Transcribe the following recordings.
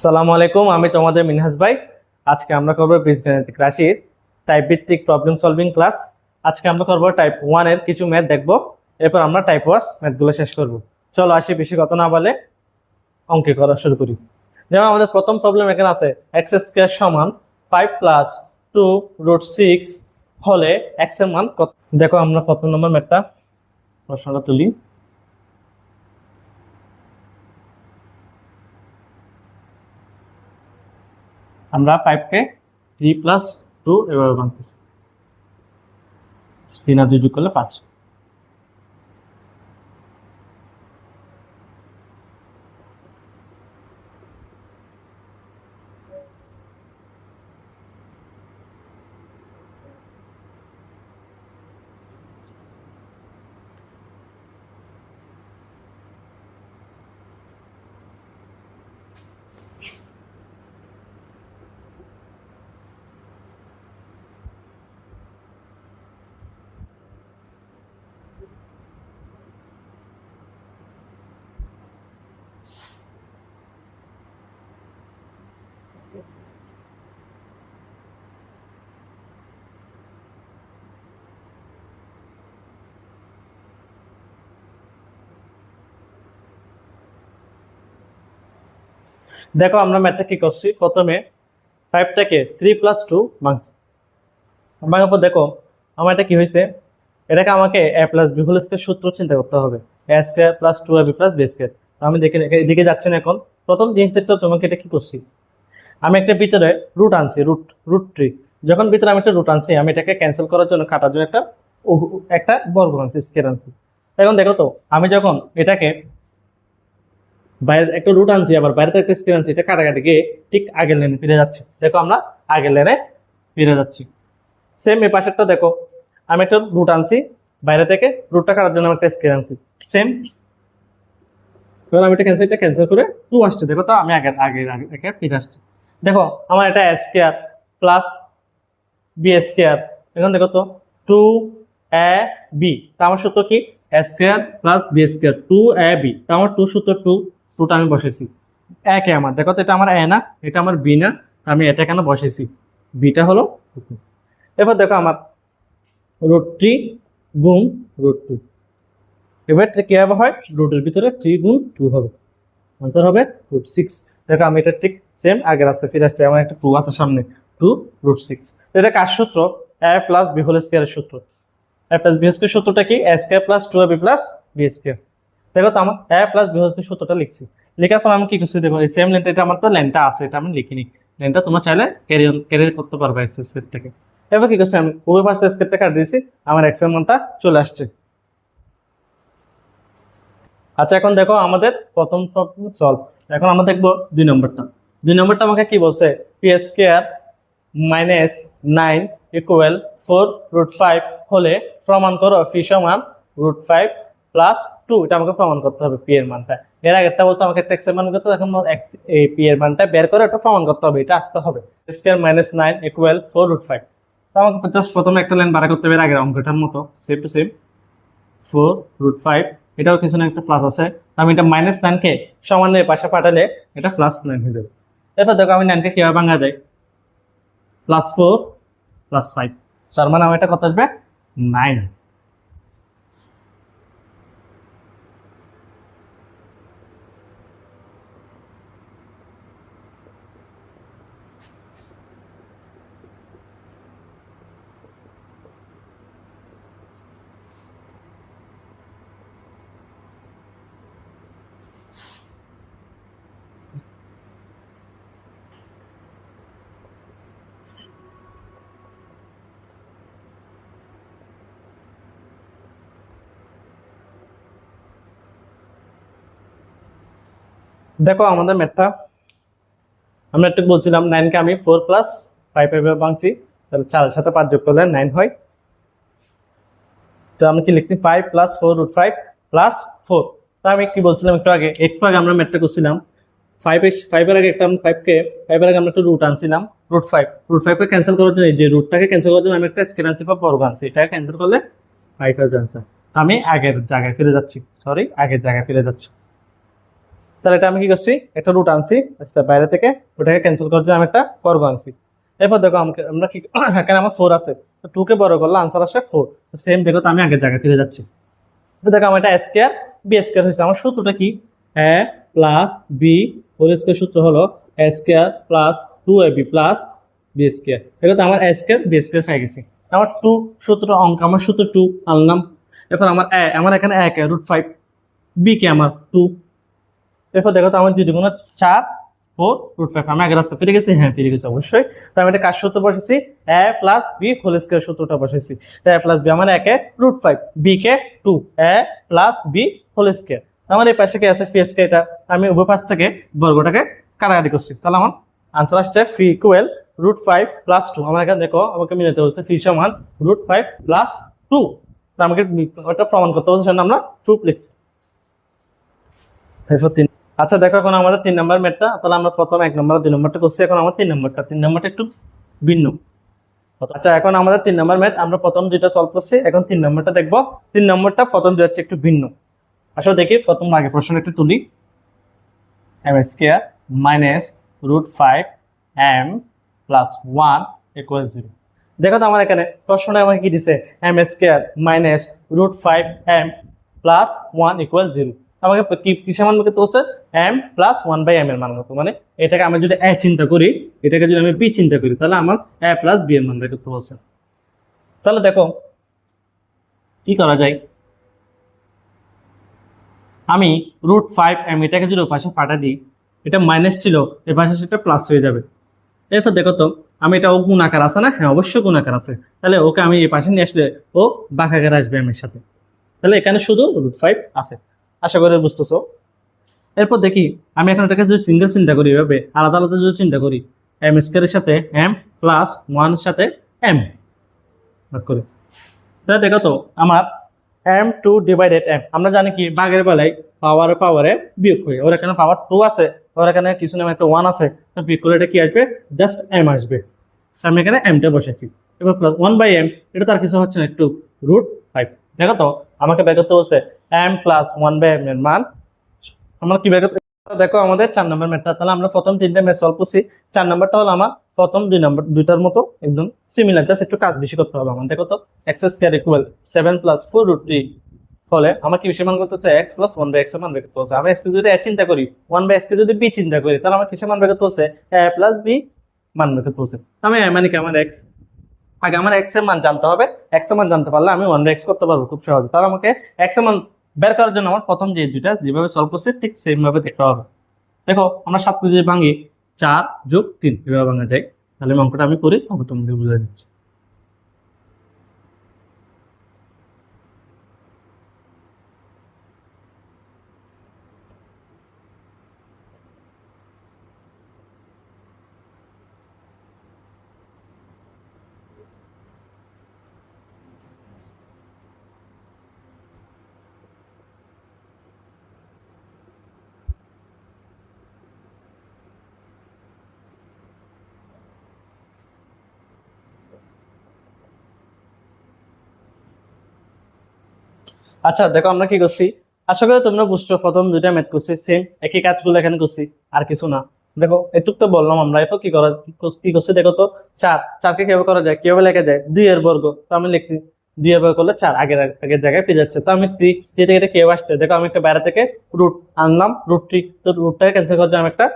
আসসালামু আলাইকুম, আমি তোমাদের মিনহাজ ভাই। আজকে আমরা করব বীজগণিতিক রাশির টাইপ ভিত্তিক প্রবলেম সলভিং ক্লাস। আজকে আমরা করব টাইপ 1 এর কিছু ম্যাথ দেখব, এরপর আমরা টাইপ ওয়াস ম্যাথগুলো শেষ করব। চলো আসি, বেশি কথা না বলে অঙ্কে করা শুরু করি। যেমন আমাদের প্রথম প্রবলেম এখানে আছে এক্স স্কয়ার সমান 5 প্লাস 2 রুট 6 হলে এক্স এর মান কত। দেখো আমরা প্রথম নম্বর ম্যাথটা প্রশ্নটা তুলি। আমরা 5 কে 3 প্লাস 2 এভাবে বানাতেছি, 3 আর 2 যোগ করলে 5। দেখো আমরা ম্যাথটা কি করছি, প্রথমে 5টাকে 3 প্লাস 2 ভাঙছি। ভাঙার পর দেখো আমার এটা কি হয়েছে, এটাকে আমাকে a plus b whole square সূত্র চিন্তা করতে হবে, a square plus 2ab plus b square. আমি দেখে এদিকে যাচ্ছি না। এখন প্রথম জিনিস দেখতে তোমাকে এটা কি করছি, আমি একটা ভিতরে রুট আনছি, রুট ট্রি। যখন ভিতরে আমি একটা রুট আনছি, আমি এটাকে ক্যান্সেল করার জন্য কাটার জন্য একটা বর্গ আনছি, স্কয়ার আনছি। এখন দেখো তো আমি যখন এটাকে বাইরে একটা রুট আনছি, আবার বাইরে একটা স্কয়ার আনছি, এটা কাটাকাটি গিয়ে ঠিক আগের লাইনে ফিরে যাচ্ছে। দেখো আমরা আগের লাইনে ফিরে যাচ্ছি। সেম এই পাশেরটা দেখো, আমি একটা রুট আনছি, বাইরে থেকে রুটটা কাটার জন্য আমি একটা স্কয়ার আনছি, সেম। এবার আমি এটা ক্যান্সেল করে 2 আসছে। দেখো তো আমি আগের ফিরে আসছি। দেখো আমার এটা a square plus b square. এখন দেখো তো 2ab, তা আমার সূত্র কি, a square plus b square 2ab। তা আমার 2 সূত্র 2টা আমি বসেছি। একে আমার দেখো তো এটা আমার a না, এটা আমার b না, আমি এটা কেন বসেছি, bটা হলো। এবার দেখো আমার রুট 3 গুণ রুট 2, এবার কিভাবে হয়, রুটের ভিতরে 3 গুণ 2 হবে, আনসার হবে রুট 6। দেখো আমি এটা ঠিক সেম আগের রাস্তায় ফিরে আসছি, আমার একটা 2 আছে সামনে, 2 রুট 6। এটা কার সূত্র, a প্লাস b হোল স্কয়ারের সূত্র। a প্লাস b স্কয়ার সূত্রটা কি, a square plus 2ab plus b square. দেখো তো আমার a plus b whole square সূত্রটা লিখছি। লেখার পর আমি কি করছি, দেখো এই সেম লাইনটা, এটা আমার তো লাইনটা আছে, এটা আমি লিখিনি। লাইনটা তোমরা চাইলে ক্যারি করতে পারবে এক্স স্কয়ারটাকে। এবার কি করছি, আমি উভয় পাশে স্কয়ারটা কাট দিয়েছি, আমার এক্স এর মানটা চলে আসছে। আচ্ছা এখন দেখো আমাদের প্রথম প্রবলেম সলভ। এখন আমরা দেখবো 2 নম্বরটা। 2 নম্বরটা আমাকে কি বলছে, P square minus 9 equal 4 root 5 হলে প্রমাণ করো পি সমান রুট 5 প্লাস 2। এটা আমাকে প্রমাণ করতে হবে পি এর মানটা। এর আগেরটা বলছে আমাকে একটা এক্স এর মান করতে হবে, এখন এই পি এর মানটা বের করে এটা প্রমাণ করতে হবে, এটা আসতে হবে। Square minus 9 equal 4 root 5। তো আমাকে জাস্ট প্রথমে একটা লাইন বাড়া করতে হবে, আগের অঙ্কটার মতো সেম টু সেম 4 রুট 5, এটাও কিছু না একটা প্লাস আছে, আমি এটা মাইনাস 9কে সমানের পাশে পাঠালে এটা প্লাস 9 হয়ে যাবে। এরপর দেখো আমি 9কে কিভাবে ভাঙা যায়, প্লাস 4 প্লাস 5, তার মানে আমার এটা কত আসবে 9। দেখো আমাদের ম্যাথটা আমরা একটু বলছিলাম 9কে আমি 4 প্লাস 5 এভাবে ভাঙছি, তাহলে 4 সাথে 5 যোগ করলে 9 হয়। তো আমি কি লিখছি 5 প্লাস 4 রুট 5 প্লাস 4। তো আমি কি বলছিলাম একটু আগে আমরা ম্যাথটা করছিলাম 5 এর আগে একটা 5 এর আগে আমরা একটা রুট আনছিলাম, রুট 5 কে ক্যান্সেল করার জন্য, যে রুটটাকে ক্যান্সেল করার জন্য আমি একটা স্কয়ার আনছি বা বর্গ আনছি, এটাকে ক্যান্সেল করলে 5 এর আনসার। আমি আগের জায়গায় ফিরে যাচ্ছি। তাহলে এটা আমি কি করছি, একটা রুট আনছি বাইরে থেকে, ওটাকে ক্যান্সেল করার জন্য আমি একটা বর্গ আনছি। এরপর দেখো আমরা কি এখানে আমার 4 আছে, তো 2 কে বড় করলে আনসার আসে 4। তো সেম দেখো, তো আমি আগের জায়গায় ফিরে যাচ্ছি। তো দেখো আমার এটা a স্কয়ার b স্কয়ার হয়েছে। আমার সূত্রটা কি, a plus B whole square, সূত্র হলো a square plus 2ab plus b square. দেখো তো আমার a স্কয়ার b স্কয়ার পেয়ে গেছি। আমার 2 সূত্র অঙ্ক, আমার সূত্র 2 আনলাম। এরপর আমার এখানে 1 √5, b কে আমার 2। এরপর দেখো তো আমার 2 গুণ 4 4 √5। আমি আগের রাস্তা ফিরে গেছি, হ্যাঁ ফিরে গেছি অবশ্যই। তো আমি এটা কার সূত্র বসেছি, a plus b whole square সূত্রটা বসেছি। তো a প্লাস b আমার 1 √5, b কে 2, a plus b whole square. আমার এই পাশে কি আছে ফি স্কয়ার, এটা আমি উভয় পাশ থেকে বর্গটাকে কাটাকাটি করছি। তাহলে আমার আনসার আসছে ফি ইকুয়াল √5 প্লাস 2। আমার এখানে দেখো আমাকে মিলাতে হচ্ছে ফি সমান √5 প্লাস 2। তো আমাকে ওটা প্রমাণ করতে হচ্ছে, আমরা প্রুফ লিখছি। আচ্ছা দেখো এখন আমাদের 3 নম্বর ম্যাথটা, তাহলে আমরা প্রথম 1 নম্বর 2 নম্বরটা করছি, এখন আমার 3 নম্বরটা একটু ভিন্ন। আচ্ছা এখন আমাদের 3 নম্বর ম্যাথ আমরা প্রথম দুইটা সলভ করছি, এখন 3 নম্বরটা দেখবো। 3 নম্বরটা প্রথম দুইটা একটু ভিন্ন। আসলে দেখি প্রথম আগে প্রশ্ন একটু তুলি। m square minus √5 m plus 1 equal 0। দেখো তো আমার এখানে প্রশ্নটা আমাকে কি দিছে, m square minus √5 m plus 1 equal 0। আমাকে কিসের মান করতে হচ্ছে, m প্লাস 1/m এর মান করতে। মানে এটাকে আমি যদি a চিন্তা করি, এটাকে যদি আমি b চিন্তা করি, তাহলে আমার a প্লাস b এর মান বের করতে বলছে। তাহলে দেখো কি করা যায়, আমি √5m এটাকে যদি পাশে পাঠা দিই, এটা মাইনাস ছিল, এর পাশে সেটা প্লাস হয়ে যাবে। এরপর দেখো তো আমি এটা, ও গুণ আকার আছে না, হ্যাঁ অবশ্যই গুণ আকার আছে, তাহলে ওকে আমি এই পাশে নিয়ে আসলে ও বাঁক আকারে আসবে m এর সাথে। তাহলে এখানে শুধু √5 আছে, আশা করি বুঝতেছো। এরপর দেখি আমি এখন এটাকে যদি সিঙ্গেল চিন্তা করি, এভাবে আলাদা আলাদা যদি চিন্তা করি, m স্কয়ারের সাথে m প্লাস 1 এর সাথে m ভাগ করি, তাহলে দেখো তো আমার m2 ডিভাইডেড m। আমরা জানি কি ভাগের বেলায় পাওয়ারে বিয়োগ করি, ওর এখানে পাওয়ার 2 আছে, ওর এখানে কিছু নামে একটা 1 আছে, তো বিয়োগ করে এটা কি আসবে, জাস্ট m আসবে। আমি এখানে mটা বসেছি। এবার প্লাস 1/m, এটা তার কিছু হচ্ছে না, একটু √5। দেখো তো আমাকে বের করতে বলছে m প্লাস 1/m এর মান। আমরা কি বের করতে, দেখো আমাদের 4 নম্বর ম্যাথটা, তাহলে আমরা প্রথম 3টা ম্যাথ সলভ করছি। 4 নম্বরটা হলো আমার প্রথম 2 নম্বর দুইটার মতো একদম সিমিলার, জাস্ট একটু কাজ বেশি করতে হবে আমার। দেখো তো x স্কয়ার ইকুয়াল 7 প্লাস 4√3 হলে আমার কি বিষয় মান করতে হচ্ছে, x প্লাস 1/x এর মান বের করতে হচ্ছে। আমি x কে যদি a চিন্তা করি, 1/x কে যদি b চিন্তা করি, তাহলে আমার কিসের মান বের করতে হচ্ছে, a প্লাস b মান বের করতে হচ্ছে। আমি a মানে কি, আমার x, আগে আমার x এর মান জানতে হবে। x এর মান জানতে পারলে আমি 1/x করতে পারবো খুব সহজে। তাহলে আমাকে x এর মান বের করার জন্য আমার প্রথম যে দুইটা যেভাবে সলভ করছে ঠিক সেম ভাবে দেখতে হবে। দেখো আমরা 7 যদি ভাঙি, 4 + 3 এভাবে ভাঙা যায়। তাহলে অঙ্কটা আমি করি, তবে তোমাদের বুঝাই দিচ্ছি। আচ্ছা দেখো আমরা কি করছি, আশা করি তোমরা বুঝছো। প্রথম দুইটা ম্যাথ করছি, সেম একই কাজগুলো এখানে করছি, আর কিছু না। দেখো এটুক তো বললাম আমরা। এরপর কি করছি দেখো তো, 4কে কিভাবে করা যায়, কিভাবে লেখা যায়, 2 এর বর্গ। তো আমি লিখছি 2 এর বর্গ করলে 4 আগের জায়গায় ফিরে যাচ্ছে। তো আমি 3 থেকে এটা কিভাবে আসছে, দেখো আমি একটা বাইরে থেকে রুট আনলাম, √3, তো রুটটাকে ক্যান্সেল করার জন্য আমি একটা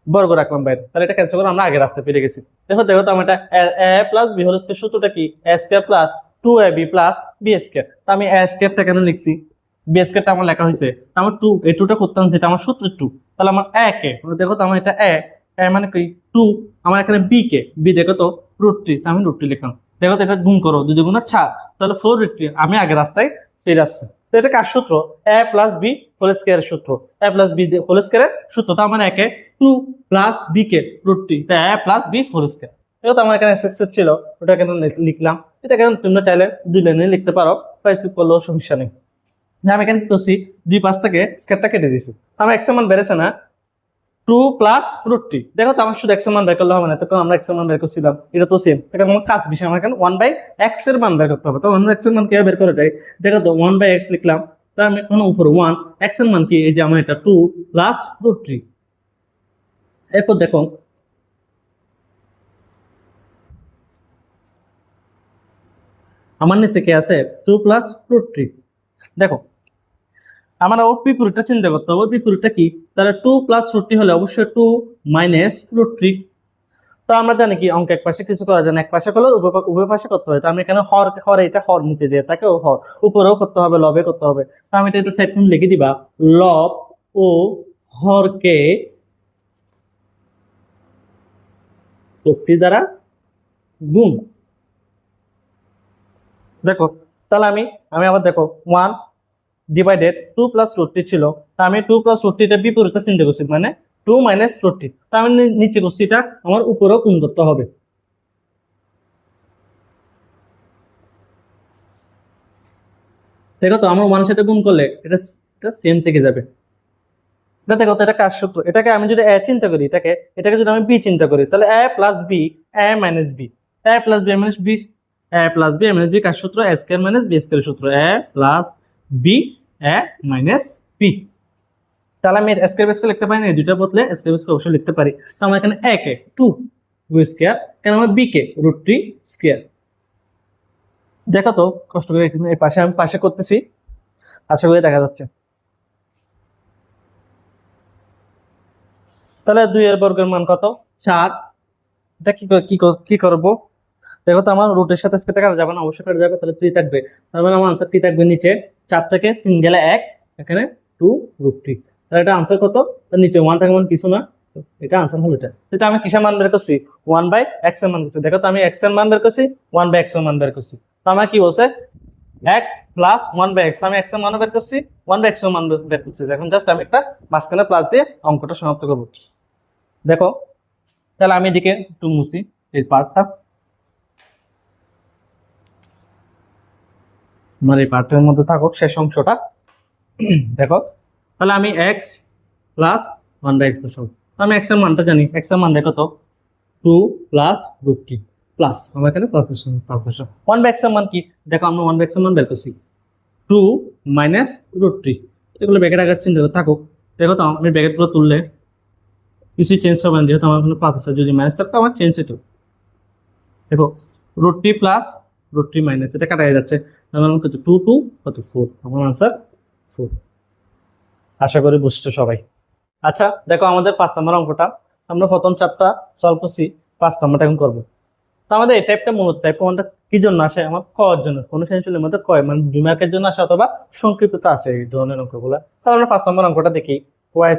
বর্গ রাখলাম বাইরে, তাহলে এটা ক্যান্সেল করে আমরা আগের রাস্তায় ফিরে গেছি। দেখো তো আমি এটা a plus b whole square সূত্রটা কি, a square plus 2ab plus b square. তো আমি a স্কয়ারটা কেন লিখছি, b স্কয়ারটা আমার লেখা হয়েছে, আমার 2 এই 2টা করতাম, সেটা আমার সূত্র 2। তাহলে আমার a কে, দেখো তো আমার এটা a মানে কি 2, আমার এখানে b কে, b দেখো তো √3, আমি √3 লিখলাম। দেখো তো এটা গুণ করো, 2 × 4, তাহলে 4√3, আমি আগের রাস্তায় ফিরে আসছি। তো এটা কার সূত্র, a প্লাস b হোল স্কয়ারের সূত্র, a প্লাস b হোল স্কয়ারের সূত্র। তো আমার একে 2 প্লাস b কে √3, তা a plus b whole square. এটা তো আমার এখানে x ছিল, ওটা কেন লিখলাম। এটা কেন তোমরা চাইলে 2 লাইনে লিখতে পারো, বা স্কিপ করলেও সমস্যা নেই। আমি এখানে কি করছি, 2 পাশ থেকে স্কয়ারটা কেটে দিয়েছি। আমার x এর মান বেড়েছে না, 2 প্লাস √3। দেখো তো আমার শুধু x এর মান বের করলে হবে না, তখন আমরা x এর মান বের করছিলাম, এটা তো সেম। এখন আমার কাজ বিষয়, আমার এখানে 1/x এর মান বের করতে হবে। তো 1/x এর মান কিভাবে বের করা যায়, দেখো তো 1/x লিখলাম, তার মানে উপরে 1, x এর মান কি, এই যে আমার এটা 2 প্লাস √3। এরপর দেখো আমার নিচে কি আছে 2 প্লাস √3। দেখো আমার ওর বিপরীতটা চিন্তা করতে হবে, বিপরীতটা কি, তাহলে 2 প্লাস √3 হলে অবশ্যই 2 মাইনাস √3। তো আমরা জানি কি অঙ্ক এক পাশে কিছু করা যায় না, এক পাশে করলে উভয় পাশে করতে হয়। তো আমি এখানে হরে এটা হর নিচে দিয়ে তাকে হর উপরেও করতে হবে, লবে করতে হবে। তো আমি এটা সাইড লিখে দিবা, লব ও হরকে দ্বারা গুণ। দেখো তাহলে আমি আবার দেখো 1 ডিভাইডেড 2 প্লাস √3 ছিল, তা আমি 2 প্লাস √3 এর বিপরীতে চিন্তা করছি, মানে 2 মাইনাস √3। তা আমি নিচে করছি, এটা আমার উপরেও গুণ করতে হবে। দেখো তো আমার 1 এর সাথে গুণ করলে এটা সেম থেকে যাবে। এটা দেখো তো এটা কার সূত্র, এটাকে আমি যদি a চিন্তা করি, এটাকে যদি আমি b চিন্তা করি, তাহলে a plus b, a minus b, a plus b minus b, a plus b minus b কার সূত্র, a square minus b square সূত্র, a plus b, a minus b। তাহলে আমি স্কয়ার বেস লিখতে পারি না, এই দুইটা বদলে স্কয়ার বেস অবশ্যই লিখতে পারি। তো আমার এখানে a কে 2 স্কয়ার, কেন আমার b কে √3 স্কয়ার। দেখো তো কষ্ট করে এখানে এই পাশে আমি পাশে করতেছি, আশা করি দেখা যাচ্ছে। তাহলে 2 এর বর্গের মান কত, 4। এটা কি করব, দেখো তো আমার রুটের সাথে স্কয়ার কাটা যাবে না, অবশ্যই কাটা যাবে, তাহলে 3 থাকবে। তার মানে আমার আনসার কি থাকবে, নিচে 4 থেকে 3 গেলে 1, এখানে 2 √3। তাহলে এটা আনসার কত, তার নিচে 1 থাকে মানে কিছু না, এটা আনসার হলো এটা। এটা আমি কিসের মান বের করছি, 1/x এর মান করছি। দেখো তো আমি x এর মান বের করছি, 1/x এর মান বের করছি। তো আমার কি বলছে, x প্লাস 1/x, আমি x এর মান বের করছি, 1/x এর মান বের করছি। এখন জাস্ট আমি একটা মাঝখানে প্লাস দিয়ে অঙ্কটা সমাপ্ত করব। দেখো তাহলে আমি এদিকে একটু মুছি এই পার্টটা, আমার এই পার্টের মধ্যে থাকুক শেষ অংশটা। দেখো তাহলে আমি x প্লাস 1/x বসাবো। আমি x এর মানটা জানি, x এর মান দেখো তো 2 প্লাস √3 প্লাস, আমার এখানে প্লাস 1/x এর মান কি, দেখো আমরা 1/x এর মান বের করছি, 2 মাইনাস √3। এগুলো ব্র্যাকেট আকার চিন্তা করে থাকুক। দেখো তো আমি ব্র্যাকেটগুলো তুললে কিছুই চেঞ্জ হবে না, যেহেতু আমার এখানে প্লাস আছে, যদি মাইনাস থাকতো আমার চেঞ্জ হতো। দেখো √3 প্লাস √3 মাইনাস, এটা কাটা যাচ্ছে, আমার কত 2 2 কত 4, আমার আনসার 4। আশা করি বুঝছো সবাই। আচ্ছা দেখো আমাদের 5 নম্বর অঙ্কটা আমরা প্রথম চাপটা সলভ করছি, 5 নম্বরটা এখন করবো। তো আমাদের এই টাইপটা মূলত টাইপ কোনটা কি জন্য আসে, আমার কয়ের জন্য, কোনো সেন্সুলের মধ্যে কয় মানে 2 মার্কের জন্য আসে, অথবা সংক্ষিপ্ততা আসে এই ধরনের অঙ্কগুলো। তাহলে আমরা 5 নম্বর অঙ্কটা দেখি, y²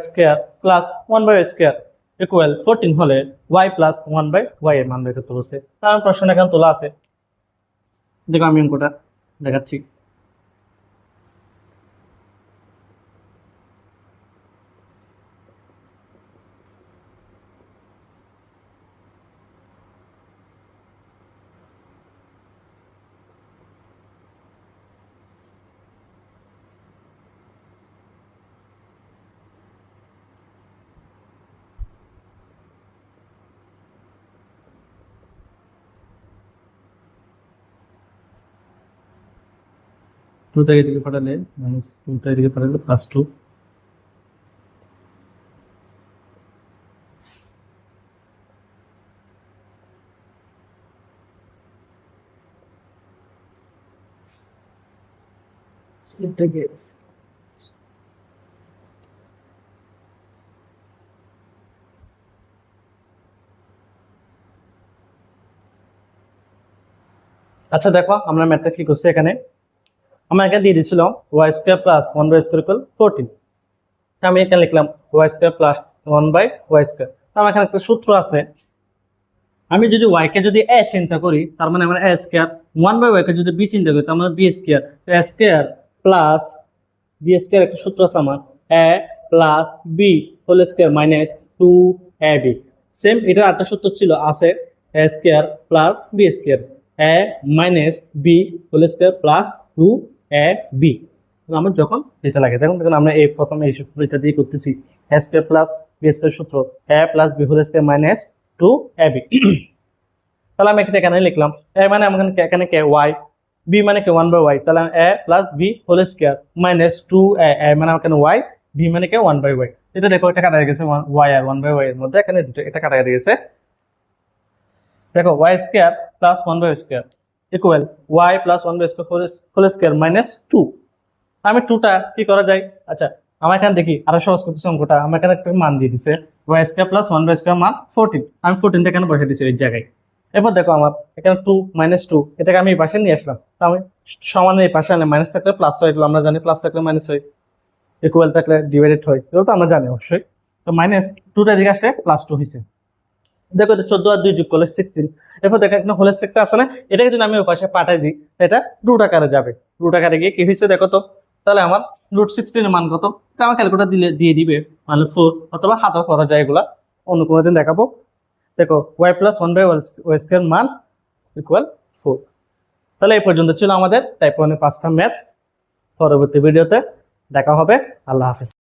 প্লাস 1/y² ইকুয়াল 14 হলে y প্লাস 1/y এর মান বের করতে বলছে। তার প্রশ্ন এখানে তোলা আছে, দেখো আমি অঙ্কটা দেখাচ্ছি। টুটা এদিকে পাঠালে মাইনাস, টুটা এদিকে পাঠালে +2। এটাকে আচ্ছা দেখো আমরা ম্যাথটা কি করছি, এখানে আমরা এখানে দিয়ে দিয়েছিলাম y² প্লাস 1/y² ইকুয়াল 14। আমি এখানে লিখলাম y² প্লাস 1/y²। আমার এখানে একটা সূত্র আছে, আমি যদি y কে যদি a চিন্তা করি, তার মানে আমরা a² 1/y কে যদি b চিন্তা করি, তার মানে b² প্লাস b² একটা সূত্র আছে আমার, a plus b whole square minus 2ab। Same এটা একটা সূত্র ছিল আছে, a² plus b² a minus b whole square plus 2ab। আমার যখন যেটা লাগে, দেখুন আমরা এই প্রথম এই সূত্রটা দিয়ে করতেছি, a² প্লাস b² সূত্র a plus b whole square minus 2ab। তাহলে আমি এখানে লিখলাম, মানে আমাকে এখানে কে y, বি মানে কি 1/y, তাহলে a plus B whole square minus 2a, a মানে আমার কেন y, b মানে কি 1/y। এটা দেখো এটা কাটা গেছে y আর 1/y এর মধ্যে, এখানে দুটো এটা কাটা গেছে। দেখো y square plus 1/y square equal y plus 1/y square whole square minus 2। আমি 2টা কি করা যায়, আচ্ছা আমার এখানে দেখি আরো সহজ করতেছি অঙ্কটা। আমার এখানে একটা মান দিয়ে দিছে y square plus 1/y square মান 14, আমি 14টা এখানে বসে দিছি এই জায়গায়। এরপর দেখো আমার এখানে 2 মাইনাস 2, এটাকে আমি এই পাশে নিয়ে আসলাম, তো আমি সমান এই পাশে আনলে মাইনাস থাকলে প্লাস হয়, এগুলো আমরা জানি, প্লাস থাকলে মাইনাস হয়, ইকুয়াল থাকলে ডিভাইডেড হয়, এগুলো তো আমরা জানি অবশ্যই। তো মাইনাস 2টা দিকে আসলে প্লাস 2 হয়েছে। দেখো 14 আর 2 যোগ করলে 16। এরপর দেখো একটা হোল স্কয়ারটা আছে না, এটাকে যদি আমি ওই পাশে পাঠাই দিই এটা রুট আকারে যাবে। রুট আকারে গিয়ে কি হয়েছে দেখো তো, তাহলে আমার √16 এর মান কত, আমার ক্যালকুলেটর দিয়ে দিবে মানে 4, অথবা হাতও করা যায়, এগুলা অন্য কোনো দিন দেখাবো। দেখো y প্লাস 1/y স্কয়ার মান ইকুয়াল 4। তাহলে এই পর্যন্ত ছিল আমাদের টাইপ 1 এর 5টা ম্যাথ। পরবর্তী ভিডিওতে দেখা হবে। আল্লাহ হাফেজ।